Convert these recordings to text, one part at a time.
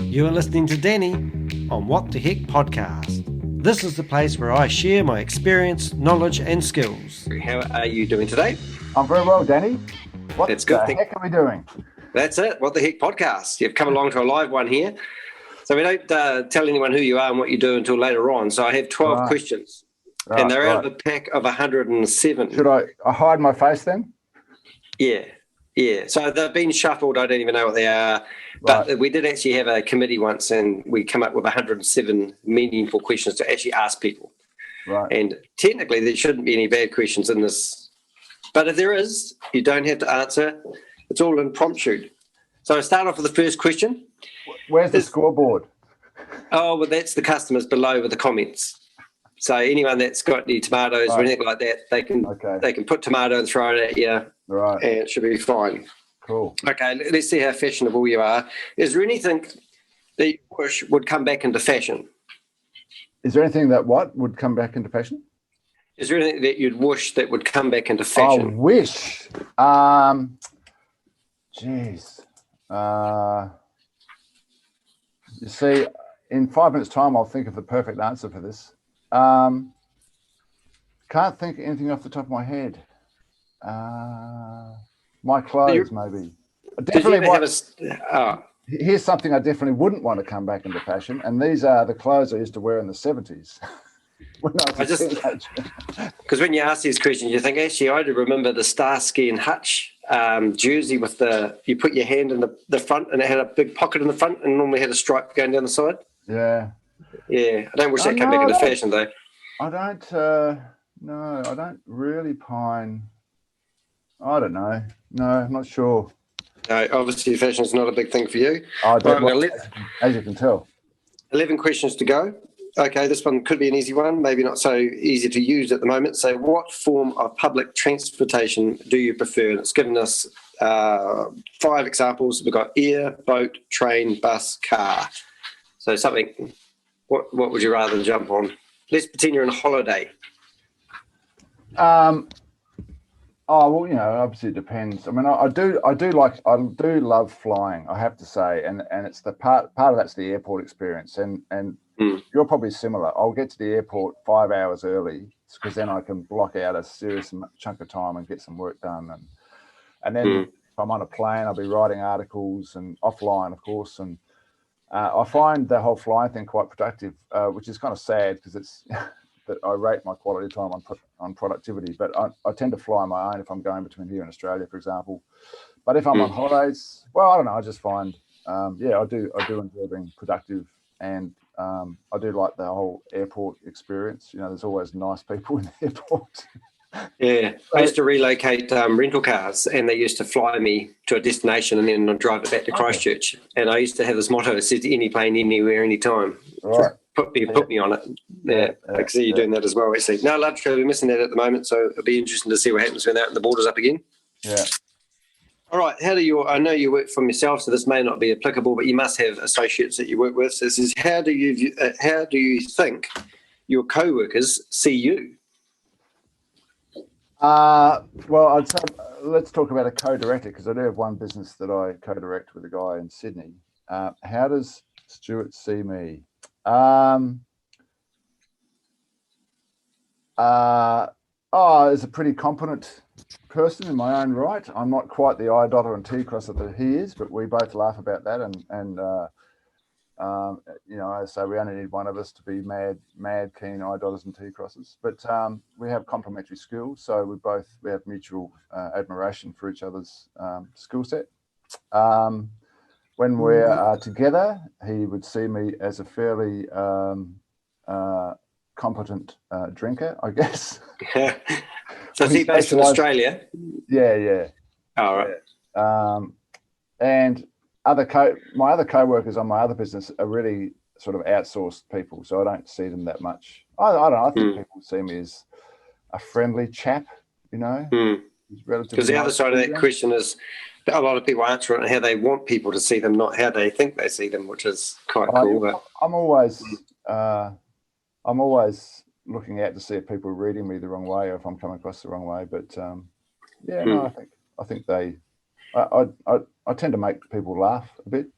You are listening to Danny on What the HEK Podcast. This is the place where I share my experience, knowledge and skills. How are you doing today? I'm very well, Danny. What That's good. the heck are we doing? That's it, What the HEK Podcast. You've come along to a live one here. So we don't tell anyone who you are and what you do until later on. So I have 12 questions. And they're out of a pack of 107. Should I hide my face then? Yeah. So they've been shuffled. I don't even know what they are. But we did actually have a committee once and we come up with 107 meaningful questions to actually ask people. Right. And technically there shouldn't be any bad questions in this. But if there is, you don't have to answer. It's all impromptu. So I start off with the first question. Where's the scoreboard? Oh, well, that's the customers below with the comments. So anyone that's got any tomatoes or anything like that, they can put tomato and throw it at you. Right. And it should be fine. Cool. Okay, let's see how fashionable you are. Is there anything that you wish would come back into fashion? Is there anything that would come back into fashion? Is there anything that you'd wish that would come back into I fashion? wish. You see, in 5 minutes' time, I'll think of the perfect answer for this. Can't think of anything off the top of my head. My clothes, maybe. Here's something I definitely wouldn't want to come back into fashion, and these are the clothes I used to wear in the 70s. Because when you ask these questions, you think, actually, I do remember the Starsky and Hutch jersey with you put your hand in the front and it had a big pocket in the front and normally had a stripe going down the side. Yeah. I don't wish that came back into fashion, though. I don't, I don't really pine. I don't know. No, I'm not sure. No, obviously fashion is not a big thing for you. As you can tell. 11 questions to go. Okay, this one could be an easy one, maybe not so easy to use at the moment. So what form of public transportation do you prefer? And it's given us 5 examples. We've got air, boat, train, bus, car. So something, what would you rather jump on? Let's pretend you're on a holiday. Obviously it depends. I mean, I do love flying, I have to say, and it's the part of that's the airport experience, and you're probably similar. I'll get to the airport 5 hours early because then I can block out a serious chunk of time and get some work done, and then if I'm on a plane, I'll be writing articles and offline, of course, and I find the whole flying thing quite productive, which is kind of sad because it's that I rate my quality time on productivity, but I tend to fly on my own if I'm going between here and Australia, for example. But if I'm on holidays, well, I don't know. I just find, I do enjoy being productive, and I do like the whole airport experience. You know, there's always nice people in the airport. Yeah, I used to relocate rental cars, and they used to fly me to a destination and then I'd drive it back to Christchurch. And I used to have this motto: it says any plane, anywhere, anytime. Right. Put me on it. Yeah, I can see you doing that as well, actually. No, love to be missing that at the moment, so it'll be interesting to see what happens when that and the border's up again. Yeah. All right, I know you work for yourself, so this may not be applicable, but you must have associates that you work with. So this is, how do you think your co-workers see you? Well, I'd say let's talk about a co-director, because I do have one business that I co-direct with a guy in Sydney. How does Stuart see me? As a pretty competent person in my own right. I'm not quite the I dotter and T crosser that he is, but we both laugh about that. And I say we only need one of us to be mad keen I dotters and T crosses. But we have complementary skills, so we have mutual admiration for each other's skill set. When we're together, he would see me as a fairly competent drinker, I guess. So is he based in Australia? Yeah. All right. Yeah. And my other co-workers on my other business are really sort of outsourced people, so I don't see them that much. I don't know. I think people see me as a friendly chap, you know. Because the other side of that question is a lot of people answer it how they want people to see them, not how they think they see them, which is quite cool. But I'm always looking out to see if people are reading me the wrong way or if I'm coming across the wrong way. But I think I tend to make people laugh a bit.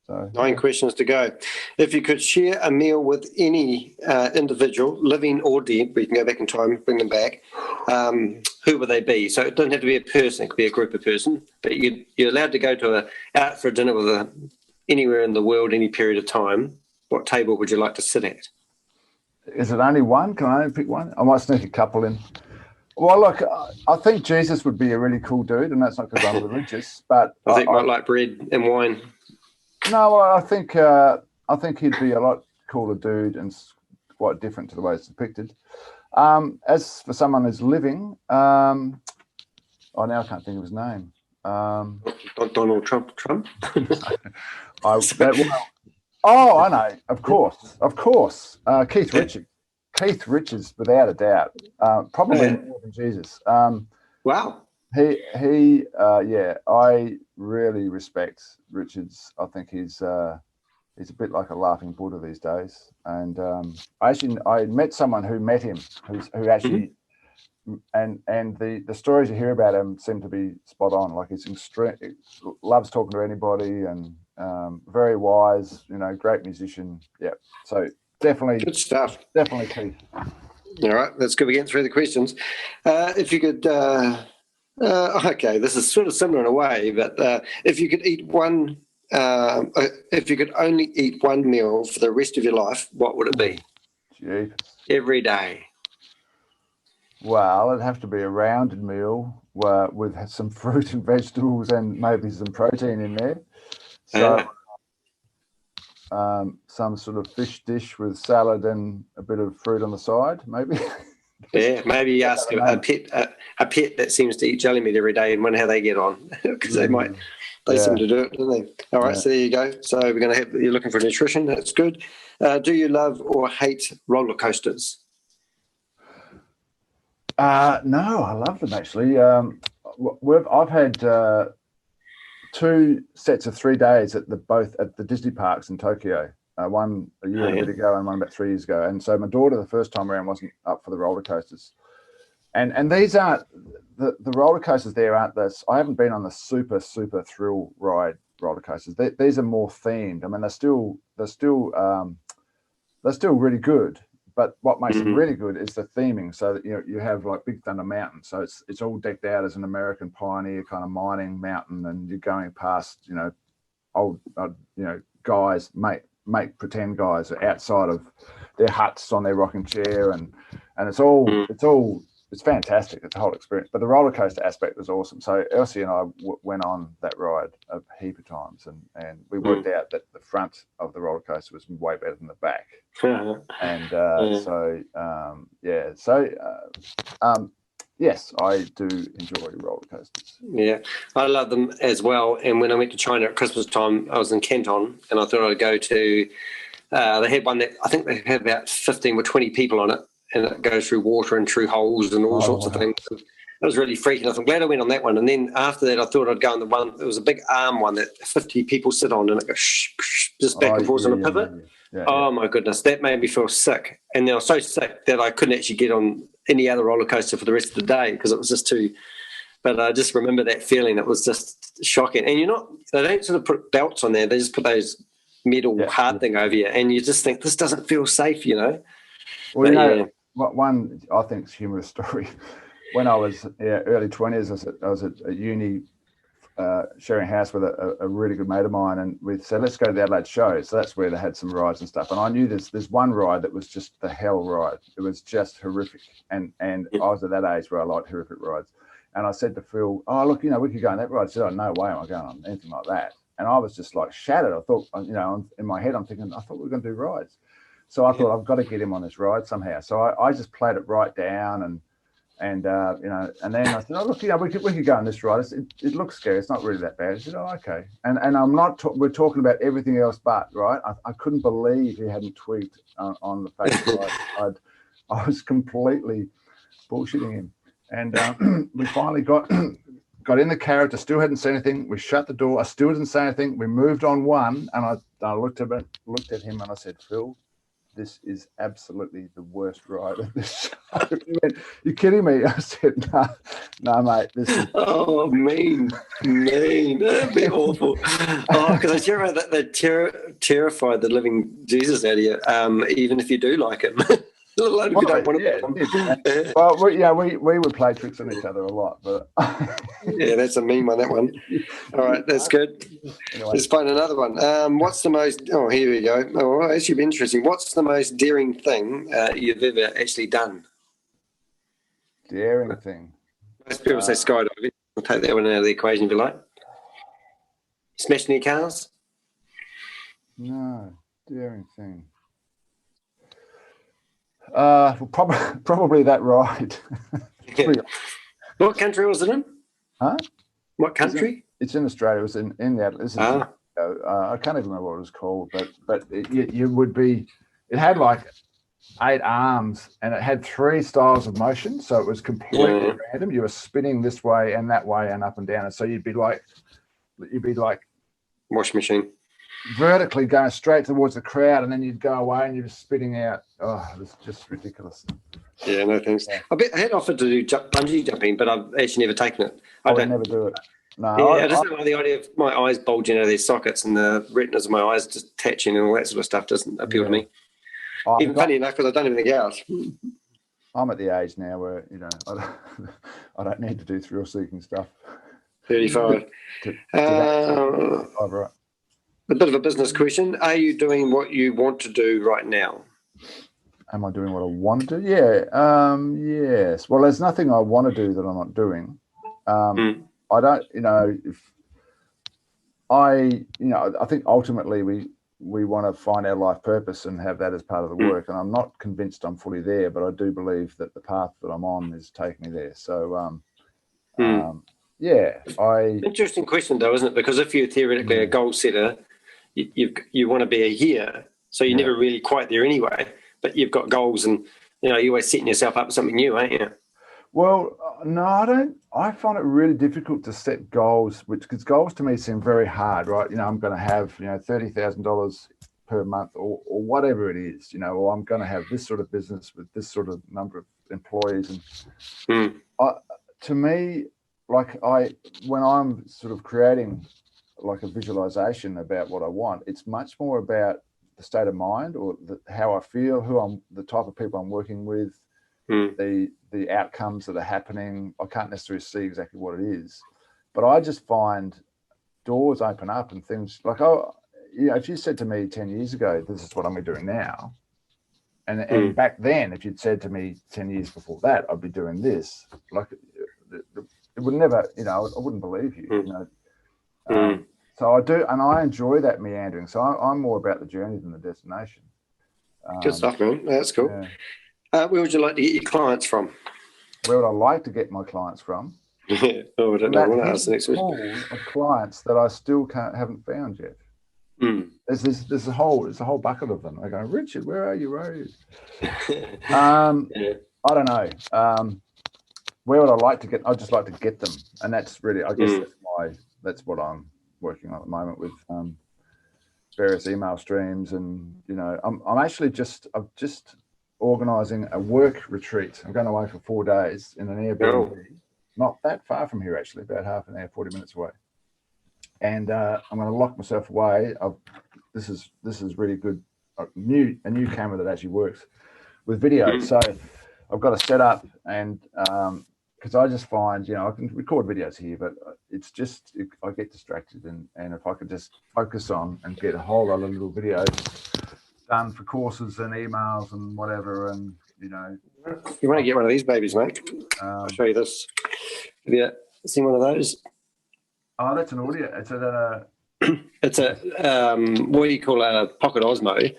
So 9 questions to go. If you could share a meal with any individual, living or dead, we can go back in time, bring them back, who would they be? So it doesn't have to be a person, it could be a group of person, but you're allowed to go out for a dinner with anywhere in the world, any period of time. What table would you like to sit at? is it only one? Can I only pick one? I might sneak a couple in. Well, look, I think Jesus would be a really cool dude, and that's not because I'm religious, but I think might like bread and wine. No, I think he'd be a lot cooler dude and quite different to the way it's depicted. As for someone who's living, now I can't think of his name. Donald Trump. I know, of course. Keith Richards. Keith Richards, without a doubt. Probably more than Jesus. Wow. I really respect Richards. I think he's a bit like a laughing Buddha these days. And I met someone who met him, who actually, and the stories you hear about him seem to be spot on. Like he's loves talking to anybody, and very wise. Great musician. Yeah. So definitely good stuff. Definitely Keith. All right, that's good. We're getting through the questions. If you could. Okay, this is sort of similar in a way, but if you could only eat one meal for the rest of your life, what would it be? Jeez. Every day. Well, it'd have to be a rounded meal with some fruit and vegetables and maybe some protein in there. So some sort of fish dish with salad and a bit of fruit on the side, maybe. Yeah, maybe ask a pet that seems to eat jelly meat every day and wonder how they get on, because they seem to do it, don't they? All right, so there you go. So we're going to you're looking for nutrition. That's good. Do you love or hate roller coasters? No, I love them actually. I've had 2 sets of 3 days both at the Disney parks in Tokyo. One a year and a bit ago and one about 3 years ago. And so my daughter, the first time around, wasn't up for the roller coasters. And these aren't, the roller coasters there aren't this. I haven't been on the super thrill ride roller coasters. These are more themed. I mean, they're still really good. But what makes them really good is the theming. So that you have like Big Thunder Mountain. So it's all decked out as an American pioneer kind of mining mountain, and you're going past old guys, make pretend guys are outside of their huts on their rocking chair, and it's fantastic. It's a whole experience. But the roller coaster aspect was awesome. So Elsie and I went on that ride a heap of times, and we worked out that the front of the roller coaster was way better than the back. Yes, I do enjoy roller coasters. Yeah, I love them as well. And when I went to China at Christmas time, I was in Canton, and I thought I'd go to. They had one that I think they had about 15 or 20 people on it, and it goes through water and through holes and all sorts of things. And it was really freaking. I'm glad I went on that one. And then after that, I thought I'd go on the one. It was a big arm one that 50 people sit on, and it goes just back and forth on a pivot. Yeah. My goodness, that made me feel sick. And then I was so sick that I couldn't actually get on any other roller coaster for the rest of the day because it was just too. But I just remember that feeling. It was just shocking. And they don't sort of put belts on there. They just put those metal hard thing over you, and you just think this doesn't feel safe, Well, one I think is humorous story. When I was early 20s, I was at uni. Sharing house with a really good mate of mine, and we said, let's go to the Adelaide show. So that's where they had some rides and stuff. And I knew there's one ride that was just the hell ride. It was just horrific. And I was at that age where I liked horrific rides. And I said to Phil, oh, look, we could go on that ride. He said, oh, no way am I going on anything like that. And I was just like shattered. I thought, in my head, I'm thinking, I thought we were going to do rides. So I thought, I've got to get him on this ride somehow. So I just played it right down, and then I said, oh, look, we could go on this ride. It looks scary. It's not really that bad. He said, oh, okay. And I'm not, we're talking about everything else but, right? I couldn't believe he hadn't tweaked on the fact that I was completely bullshitting him. And we finally got in the carriage. I still hadn't said anything. We shut the door. I still didn't say anything. We moved on one, and I looked at him and I said, Phil, this is absolutely the worst ride of this show. He went, "You kidding me?" I said, no, mate, this is... Oh, mean. That'd be awful. Oh, because I terrified that they terrified the living Jesus out of you, even if you do like him. Let alone if you don't want to. Well, we would play tricks on each other a lot, but yeah, that's a mean one. That one. All right, that's good. Anyway. Let's find another one. What's the most? Oh, here we go. Oh, well, that should be interesting. What's the most daring thing you've ever actually done? Daring thing. Most people say skydiving. I'll take that one out of the equation if you like. Smashing any cars? No, daring thing. Well, probably that ride. Yeah. What country was it in? Huh? What country? It's in Australia. It was in the Atlas. I can't even remember what it was called, but you would be. It had like 8 arms, and it had 3 styles of motion, so it was completely random. You were spinning this way and that way and up and down, and so you'd be like washing machine. Vertically going straight towards the crowd, and then you'd go away and you're just spitting out. Oh, it was just ridiculous. Yeah, no thanks. Yeah. I had offered to do bungee jumping, but I've actually never taken it. I would never do it. No, yeah, I just don't like the idea of my eyes bulging out of their sockets and the retinas of my eyes just detaching and all that sort of stuff doesn't appeal to me. Even funny enough, because I don't even else. I'm at the age now where I don't need to do thrill-seeking stuff. 35. Right. A bit of a business question. Are you doing what you want to do right now? Am I doing what I want to do? Yeah. Yes. Well, there's nothing I want to do that I'm not doing. I don't, I think ultimately we want to find our life purpose and have that as part of the work. And I'm not convinced I'm fully there, but I do believe that the path that I'm on is taking me there. So, Interesting question though, isn't it? Because if you're theoretically a goal setter, you want to be here, so you're never really quite there anyway. But you've got goals, and you're always setting yourself up for something new, ain't you? Well, no, I don't. I find it really difficult to set goals, because goals to me seem very hard, right? I'm going to have $30,000 per month, or whatever it is, or I'm going to have this sort of business with this sort of number of employees, and to me, when I'm sort of creating like a visualization about what I want, it's much more about the state of mind, or how I feel, the type of people I'm working with, the outcomes that are happening. I can't necessarily see exactly what it is, but I just find doors open up and things like, if you said to me 10 years ago, this is what I'm doing now, and back then, if you'd said to me 10 years before that, I'd be doing this, like it would never, I wouldn't believe you, So I do, and I enjoy that meandering. So I'm more about the journey than the destination. Good stuff, man. That's cool. Yeah. Where would you like to get your clients from? Where would I like to get my clients from? Yeah. Oh, I don't know. I want to ask the next question. Of clients that I still haven't found yet. There's a whole bucket of them. I go, Richard, where are you? Where are you? I don't know. Where would I like to get? I'd just like to get them, and that's really, I guess, that's what I'm working on at the moment with various email streams, and I'm actually just organising a work retreat. I'm going away for 4 days in an Airbnb, not that far from here actually, about half an hour, 40 minutes away, and I'm going to lock myself away. This is really good. A new camera that actually works with video, so I've got to set up, and because I just find, I can record videos here, but it's just, I get distracted, and if I could just focus on and get a whole lot of little videos done for courses and emails and whatever, and you want to get one of these babies, mate. I'll show you this. Have you seen one of those? Oh, that's an audio. It's a what do you call a pocket Osmo,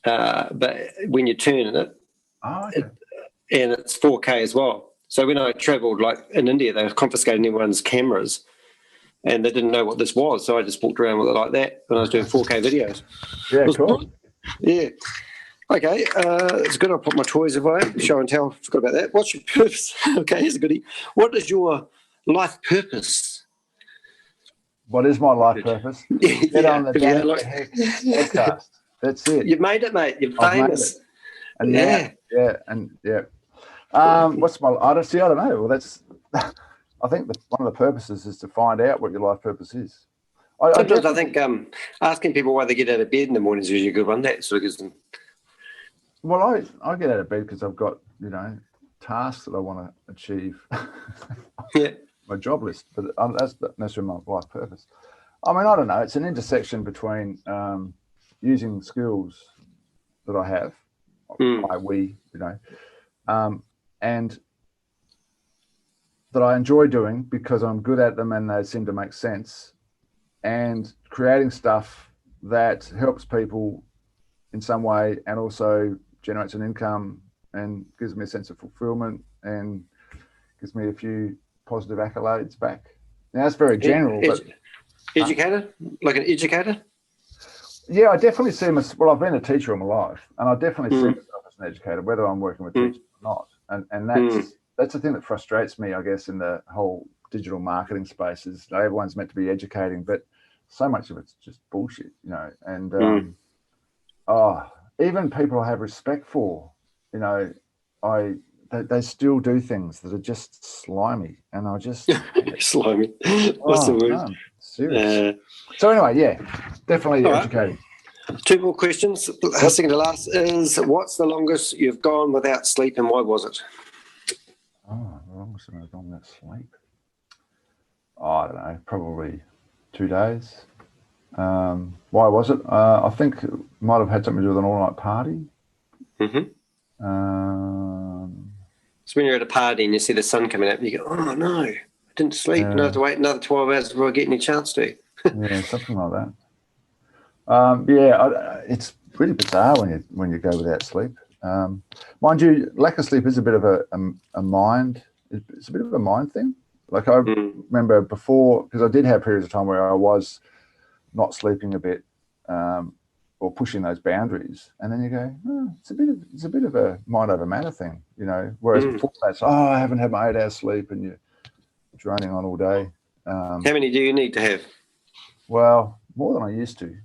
but when you turn it, and it's 4K as well. So when I travelled, like in India, they were confiscating everyone's cameras, and they didn't know what this was. So I just walked around with it like that when I was doing 4K videos. Yeah, cool. Yeah. Okay, it's good. I'll put my toys away. Show and tell. Forgot about that. What's your purpose? Okay, here's a goodie. What is your life purpose? What is my life purpose? Get on the HEK Podcast. That's it. You've made it, mate. You're I've made famous. it. And what's my? I don't know. Well, that's. I think one of the purposes is to find out what your life purpose is. Sometimes I think asking people why they get out of bed in the morning is usually a good one. That sort of gives them. Well, I get out of bed because I've got tasks that I want to achieve. Yeah. My job list, but that's my life purpose. I mean, I don't know. It's an intersection between using skills that I have, and that I enjoy doing because I'm good at them and they seem to make sense, and creating stuff that helps people in some way and also generates an income and gives me a sense of fulfillment and gives me a few positive accolades back. Now, that's very general. But educator? Like an educator? Yeah, I definitely see myself. Well, I've been a teacher all my life, and I definitely see myself as an educator, whether I'm working with teachers or not. And that's the thing that frustrates me, I guess, in the whole digital marketing space is everyone's meant to be educating, but so much of it's just bullshit, And even people I have respect for, they still do things that are just slimy, and I just slimy. What's the word? No, serious. So anyway, definitely educating. Right. 2 more questions. Second to last is, what's the longest you've gone without sleep, and why was it? Oh, the longest I've gone without sleep. I don't know, probably 2 days. Why was it? I think it might have had something to do with an all-night party. Mm-hmm. So when you're at a party and you see the sun coming up, you go, oh, no, I didn't sleep. I have to wait another 12 hours before I get any chance to. Yeah, something like that. It's really bizarre when you go without sleep. Mind you, lack of sleep is a bit of a mind. It's a bit of a mind thing. Like I remember before, because I did have periods of time where I was not sleeping a bit, or pushing those boundaries, and then you go, it's a bit of a mind over matter thing, Whereas before that's, I haven't had my 8 hours sleep, and you're droning on all day. How many do you need to have? Well, more than I used to.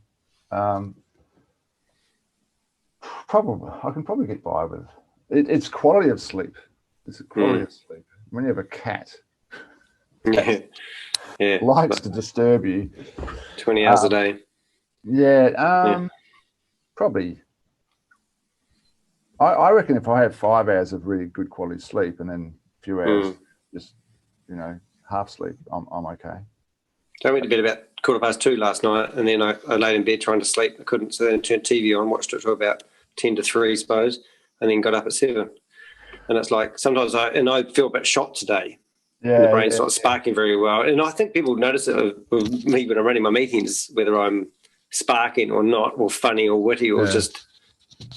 Probably, I can probably get by with it. It's quality of sleep. It's a quality of sleep. When you have a cat, likes to disturb you. 20 hours a day. Probably. I reckon if I have 5 hours of really good quality sleep and then a few hours just, half sleep, I'm okay. So I went to bed about 2:15 last night, and then I laid in bed trying to sleep. I couldn't, so then I turned TV on, watched it till about 10 to 3, I suppose, and then got up at 7. And it's like sometimes I feel a bit shot today. Yeah, the brain's not sparking very well. And I think people notice it with me when I'm running my meetings, whether I'm sparking or not, or funny or witty or just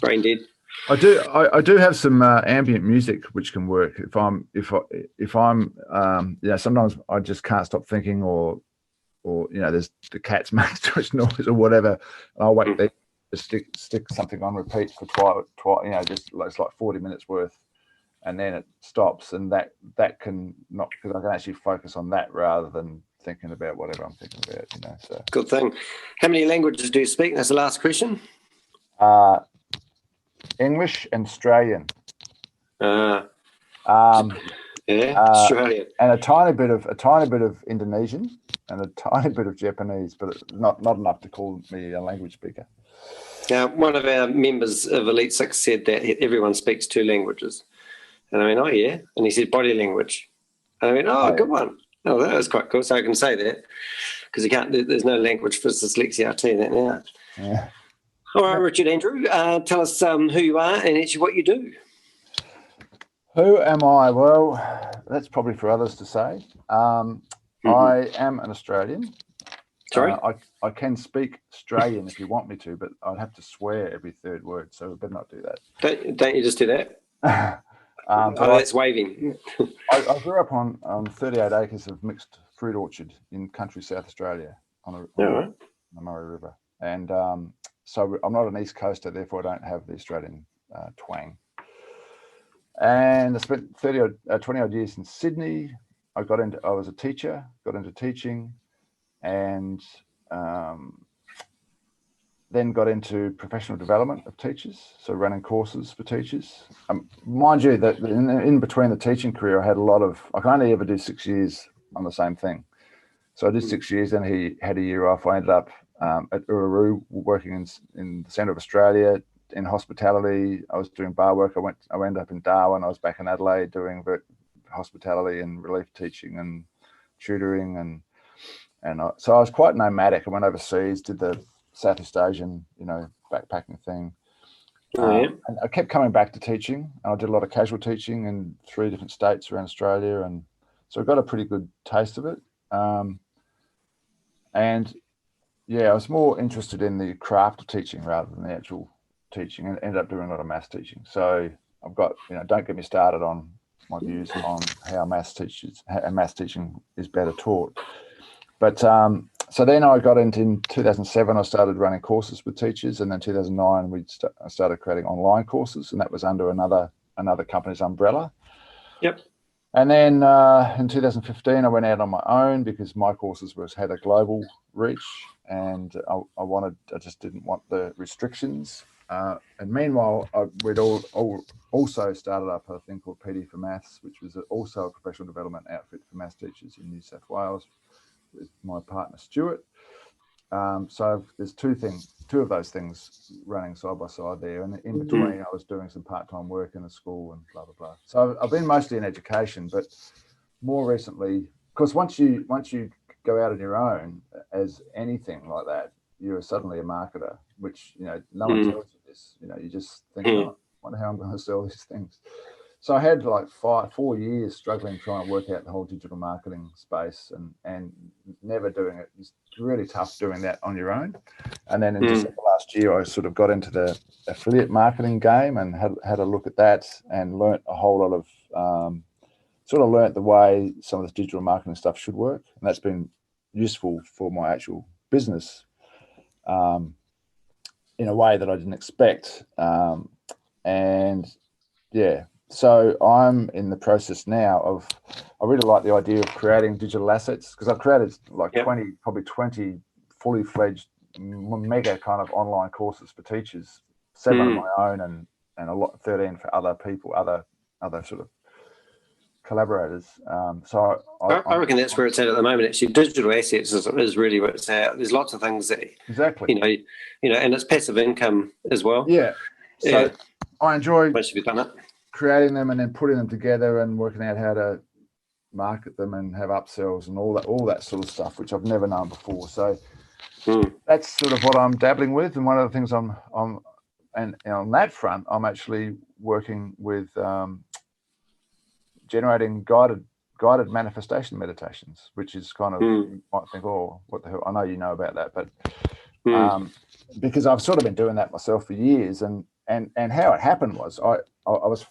brain dead. I do have some ambient music which can work if I'm sometimes I just can't stop thinking or there's the cat's making too much noise or whatever, and I'll wait there to stick something on repeat for just it's like 40 minutes worth, and then it stops, and that can not, because I can actually focus on that rather than thinking about whatever I'm thinking about. So good thing. How many languages do you speak? That's the last question. English and Australian. Australian. And a tiny bit of Indonesian and a tiny bit of Japanese, but not enough to call me a language speaker. Now, one of our members of Elite Six said that everyone speaks 2 languages. And I went, oh, yeah. And he said body language. And I went, good one. Oh, that was quite cool. So I can say that because there's no language for dyslexia. I'll tell you that now. Yeah. All right, Richard Andrew, tell us who you are and actually what you do. Who am I? Well, that's probably for others to say. I am an Australian. Sorry? I can speak Australian if you want me to, but I'd have to swear every third word, so we better not do that. Don't you just do that? That's waving. I grew up on 38 acres of mixed fruit orchard in country South Australia on the Murray River. And so I'm not an East Coaster, therefore I don't have the Australian twang. And I spent 20 odd years in Sydney. I was a teacher, got into teaching, and then got into professional development of teachers, so running courses for teachers. Mind you, that in between the teaching career, I had a lot of. I can only ever do 6 years on the same thing. So I did 6 years, and he had a year off. I ended up at Ururu, working in the centre of Australia in hospitality. I was doing bar work. I went up in Darwin. I was back in Adelaide doing hospitality and relief teaching and tutoring, so I was quite nomadic. I went overseas, did the Southeast Asian, backpacking thing. And I kept coming back to teaching. I did a lot of casual teaching in 3 different states around Australia, and so I got a pretty good taste of it. And yeah, I was more interested in the craft of teaching rather than the actual teaching, and ended up doing a lot of maths teaching. So I've got, don't get me started on my views on how maths teaching is better taught. But so then I got in 2007, I started running courses with teachers, and then 2009 I started creating online courses, and that was under another company's umbrella. Yep. And then in 2015, I went out on my own because my courses had a global reach, and I just didn't want the restrictions. And meanwhile, we'd also started up a thing called PD for Maths, which was also a professional development outfit for maths teachers in New South Wales with my partner Stuart. So there's two of those things running side by side there, and in between I was doing some part-time work in a school and blah blah blah. So I've been mostly in education, but more recently, because once you go out on your own as anything like that, you're suddenly a marketer, which no one tells you this. You just think, oh, I wonder how I'm going to sell these things. So I had like 4 years struggling trying to work out the whole digital marketing space, and never doing it. It's really tough doing that on your own. And then in December last year, I sort of got into the affiliate marketing game and had a look at that, and learnt a whole lot of learnt the way some of the digital marketing stuff should work, and that's been useful for my actual business in a way that I didn't expect. And yeah. So I'm in the process now I really like the idea of creating digital assets, because I've created like 20 fully fledged mega kind of online courses for teachers, 7 of my own and a lot 13 for other people, other sort of collaborators. So I reckon that's where it's at the moment. Actually, digital assets is really where it's at. There's lots of things that exactly, and it's passive income as well. Yeah. So I enjoy once you've done it, creating them and then putting them together and working out how to market them and have upsells and all that sort of stuff, which I've never known before. So that's sort of what I'm dabbling with. And one of the things and on that front, I'm actually working with generating guided manifestation meditations, which is kind of, you might think, oh, what the hell? I know you know about that, but because I've sort of been doing that myself for years, and how it happened was I was,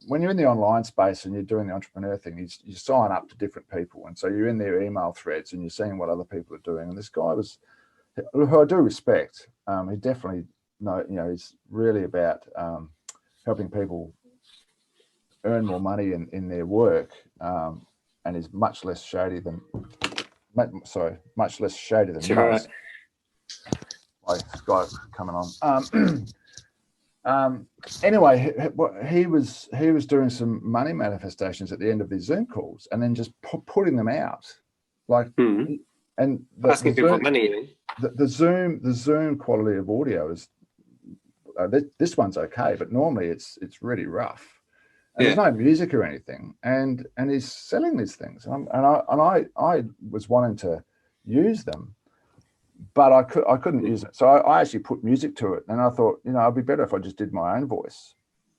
when you're in the online space and you're doing the entrepreneur thing, you sign up to different people, and so you're in their email threads and you're seeing what other people are doing. And this guy who I do respect, he definitely he's really about helping people earn more money in their work, and is much less shady than most. Right. Like this guy coming on. Anyway, he was doing some money manifestations at the end of these Zoom calls, and then just putting them out, like, and asking people for money. The Zoom quality of audio is this one's okay, but normally it's really rough, and there's no music or anything, and he's selling these things, and I was wanting to use them, but I couldn't use it. So I actually put music to it, and I thought, it'd be better if I just did my own voice,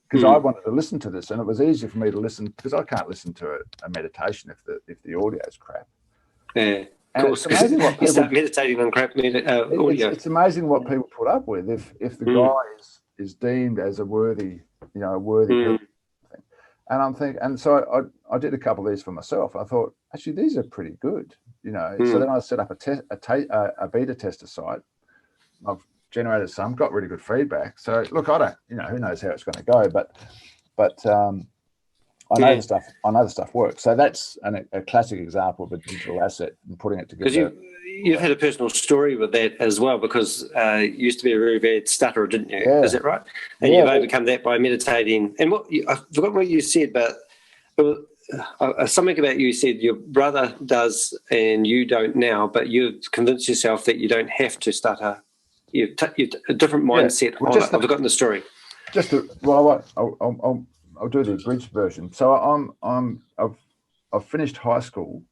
because I wanted to listen to this, and it was easier for me to listen, because I can't listen to a meditation if the audio is crap. Yeah, and it's amazing what people start meditating on crap audio. It's amazing what people put up with if the guy is deemed as a worthy person. And I'm thinking, and so I did a couple of these for myself. I thought, actually, these are pretty good, So then I set up a beta tester site. I've generated some, got really good feedback. So look, I don't, who knows how it's going to go, but I know the stuff works. So that's a classic example of a digital asset and putting it together. Because you've had a personal story with that as well, because you used to be a very bad stutterer, didn't you? Yeah. Is that right? And you've overcome that by meditating. And I forgot what you said, but something about you said your brother does and you don't now, but you've convinced yourself that you don't have to stutter. You've a different mindset on it. I've forgotten the story. I'll do the abridged version. So I've finished high school,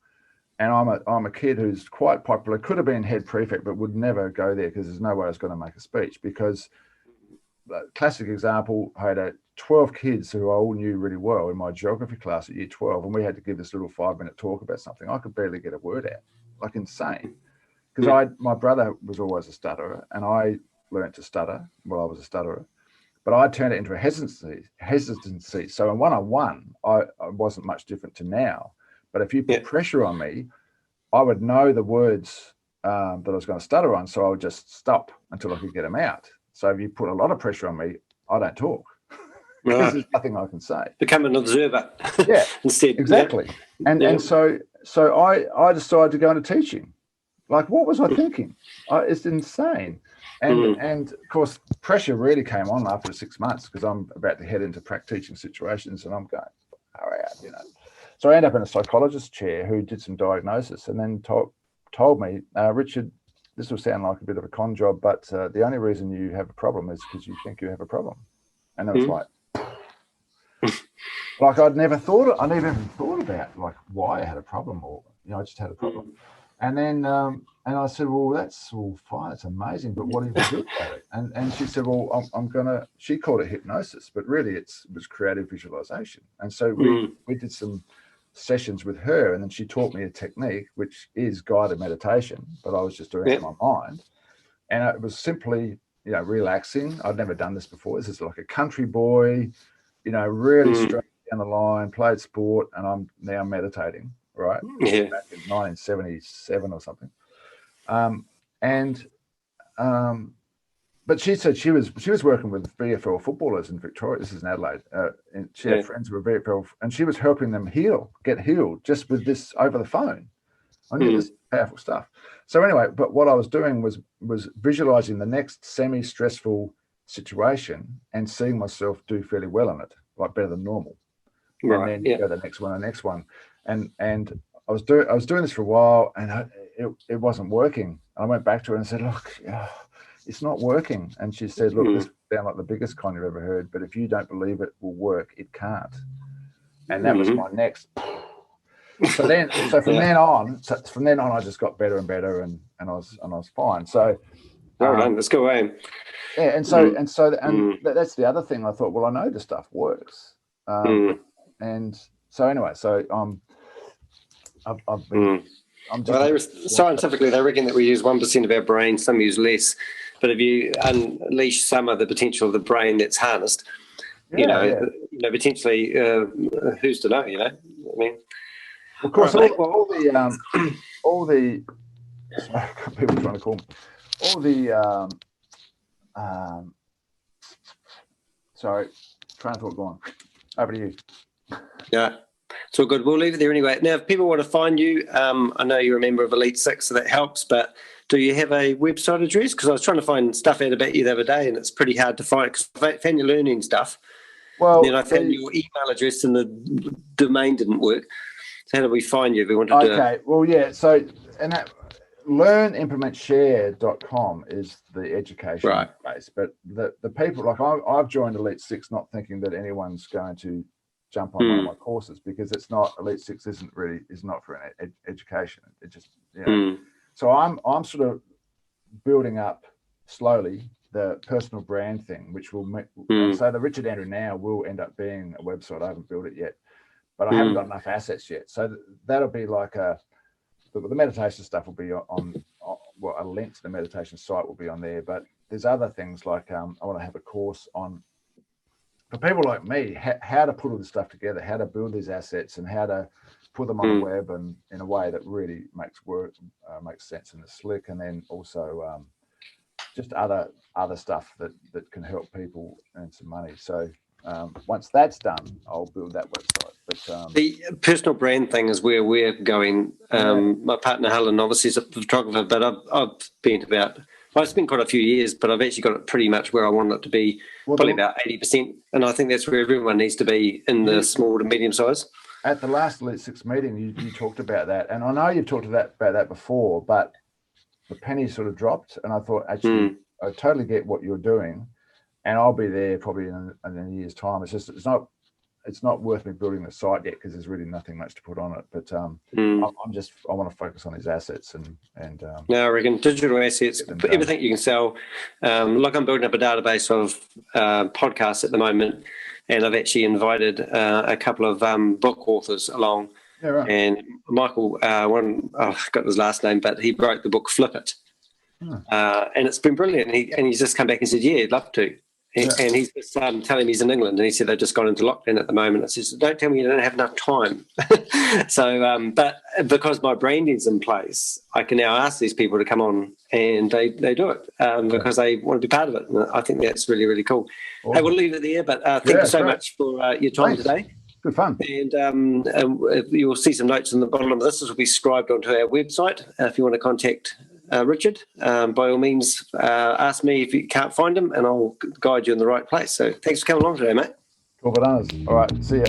and I'm a kid who's quite popular. Could have been head prefect, but would never go there because there's no way I was going to make a speech. Because, classic example, I had 12 kids who I all knew really well in my geography class at year 12, and we had to give this little 5-minute talk about something. I could barely get a word out, like insane. Because my brother was always a stutterer, and I learnt to stutter while I was a stutterer. But I turned it into a hesitancy. So in one-on-one, I wasn't much different to now. But if you put pressure on me, I would know the words that I was going to stutter on, so I would just stop until I could get them out. So if you put a lot of pressure on me, I don't talk. Because there's nothing I can say. Become an observer. Yeah, instead. Exactly. And so I decided to go into teaching. Like, what was I thinking? It's insane. And of course, pressure really came on after 6 months, because I'm about to head into teaching situations, and I'm going, all right, So I ended up in a psychologist's chair who did some diagnosis, and then told me, Richard, this will sound like a bit of a con job, but the only reason you have a problem is because you think you have a problem. And it was like I never even thought about like why I had a problem, or I just had a problem. And then and I said, well, that's all fine, it's amazing, but what do you do about it? And she said, well, she called it hypnosis, but really it was creative visualization. And so we did some sessions with her, and then she taught me a technique which is guided meditation, but I was just doing it in my mind, and it was simply relaxing. I'd never done this before. This is like a country boy, really straight down the line, played sport, and I'm now meditating, right? Back in 1977 or something. But she said she was working with VFL footballers in Victoria. This is in Adelaide, and she had friends who were VFL, and she was helping them get healed just with this over the phone. I knew this powerful stuff. So anyway, but what I was doing was visualizing the next semi-stressful situation and seeing myself do fairly well in it, like better than normal. Right. And then go the next one, and I was doing this for a while, and it wasn't working. I went back to her and said, look, it's not working. And she said, look, this sounds like the biggest con you've ever heard, but if you don't believe it will work, it can't. And that was my next. From then on, I just got better and better, and I was fine. So, well done. Let's go away. Yeah, and that's the other thing. I thought, well, I know this stuff works, and so anyway, I've been. Scientifically, they reckon that we use 1% of our brain. Some use less, but if you unleash some of the potential of the brain that's harnessed, potentially, who's to know? I mean. Of course, all the people trying to call me, all the sorry, trying to talk on. Over to you. Yeah, it's all good. We'll leave it there anyway. Now, if people want to find you, I know you're a member of Elite 6, so that helps, but do you have a website address? Because I was trying to find stuff out about you the other day, and it's pretty hard to find, because I found you learning stuff. Well, then I found your email address and the domain didn't work. So how do we find you if we want to do it? Okay, well, yeah, so, and that learnimplementshare.com is the education base, but the people, like I've joined Elite 6 not thinking that anyone's going to jump on one of my courses, because it's not, Elite 6 is not for an education. It just, So I'm sort of building up slowly the personal brand thing, which will make, so the Richard Andrew Now will end up being a website. I haven't built it yet, but I haven't got enough assets yet. So that'll be like the meditation stuff will be on a link to the meditation site will be on there. But there's other things like I want to have a course on, for people like me, how to put all this stuff together, how to build these assets, and how to put them on the web and in a way that really makes sense and is slick, and then also just other stuff that can help people earn some money. So Once that's done, I'll build that website. But the personal brand thing is where we're going. My partner Helen obviously is a photographer, but I've spent quite a few years, but I've actually got it pretty much where I want it to be, probably about 80%. And I think that's where everyone needs to be in the small to medium size. At the last Elite 6 meeting, you talked about that. And I know you've talked about that before, but the penny sort of dropped. And I thought, actually, I totally get what you're doing. And I'll be there probably in a year's time. It's not worth me building the site yet because there's really nothing much to put on it. But I want to focus on his assets and no, I reckon digital assets, everything you can sell. Like I'm building up a database of podcasts at the moment, and I've actually invited a couple of book authors along. Yeah, right. And Michael, I got his last name, but he wrote the book Flip It, and it's been brilliant. And he's just come back and said, "Yeah, I'd love to." And he's just telling me he's in England, and he said they've just gone into lockdown at the moment. I says, "Don't tell me you don't have enough time." So, but because my branding's in place, I can now ask these people to come on, and they do it because they want to be part of it. And I think that's really, really cool. Awesome. Hey, we'll leave it there, but thank you so much for your time today. Good fun. And you'll see some notes on the bottom of this. This will be scribed onto our website. If you want to contact Richard, by all means, ask me if you can't find him, and I'll guide you in the right place. So thanks for coming along today, mate. Cool bananas. All right, see ya.